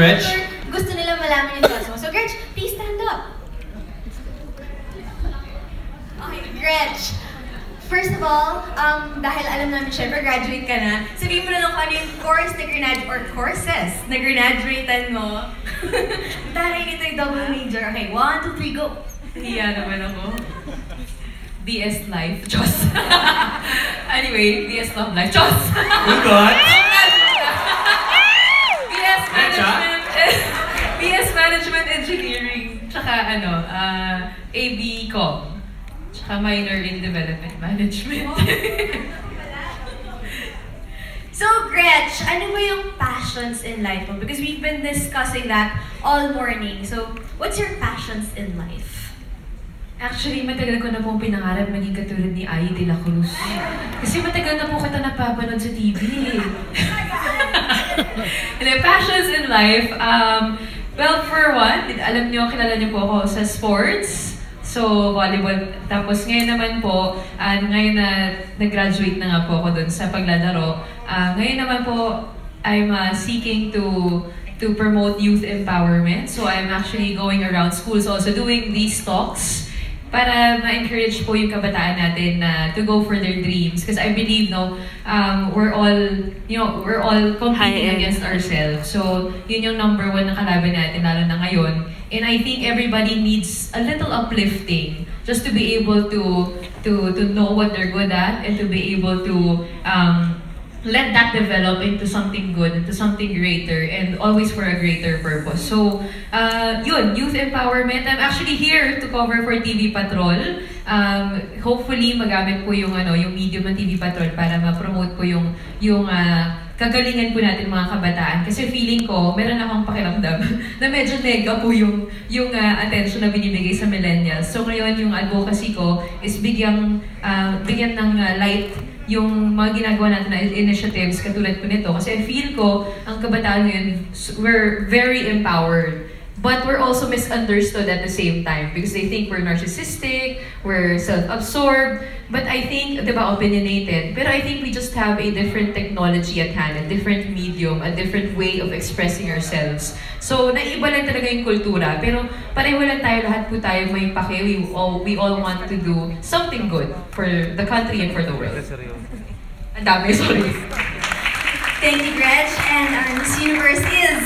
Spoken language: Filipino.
Gretch? Gusto nila malaman yung thoughts mo. So Gretch, please stand up. Okay, Gretch. First of all, dahil alam namin syempre graduate ka na, sabihin mo na lang kung ano yung course na graduate or courses na graduatean mo. Taray nito yung double major. Okay, 1, 2, 3, go! Hiya naman ako. BS Life. Diyos. Anyway, BS Love Life. Diyos! Oh God! BS Management. BS Management Engineering. Tsaka AB Com. Tsaka minor in Development Management. So Gretch, ano ba yung passions in life mo? Because we've been discussing that all morning. So, what's your passions in life? Actually, matagal ko na pong pinangarap maging katulad ni Ai de la Cruz. Kasi matagal na po kita napapanood sa TV. And passions in life, well, for one, alam niyo, kilala niyo po ako sa sports. So, volleyball. Tapos ngayon naman po, ngayon na nag-graduate na nga po ako dun sa paglalaro. Ngayon naman po, I'm seeking to promote youth empowerment. So, I'm actually going around schools also doing these talks para ma-encourage po yung kabataan natin na to go for their dreams. Because I believe, we're all competing against ourselves. So, yun yung number one na kalaban natin, lalo na ngayon. And I think everybody needs a little uplifting just to be able to know what they're good at and to be able to let that develop into something good, into something greater, and always for a greater purpose. So, yun, youth empowerment. I'm actually here to cover for TV Patrol. Hopefully, magamit po yung medium ng TV Patrol para ma-promote po yung kagalingan po natin mga kabataan. Kasi feeling ko, meron akong pakiramdam na medyo nega po yung attention na binibigay sa millennials. So ngayon, yung advocacy ko is bigyan ng light yung mga ginagawa natin na initiatives katulad po nito. Kasi I feel ko, ang kabataan ngayon, we're very empowered. But we're also misunderstood at the same time because they think we're narcissistic, we're self-absorbed. But I think, di ba, opinionated. Pero I think we just have a different technology at hand, a different medium, a different way of expressing ourselves. So, naiba lang talaga yung kultura. Pero pareho lang tayo, lahat po tayo may pake. We all want to do something good for the country and for the world. Ang dami, sorry. Thank you, Gretch. And our Miss Universe is...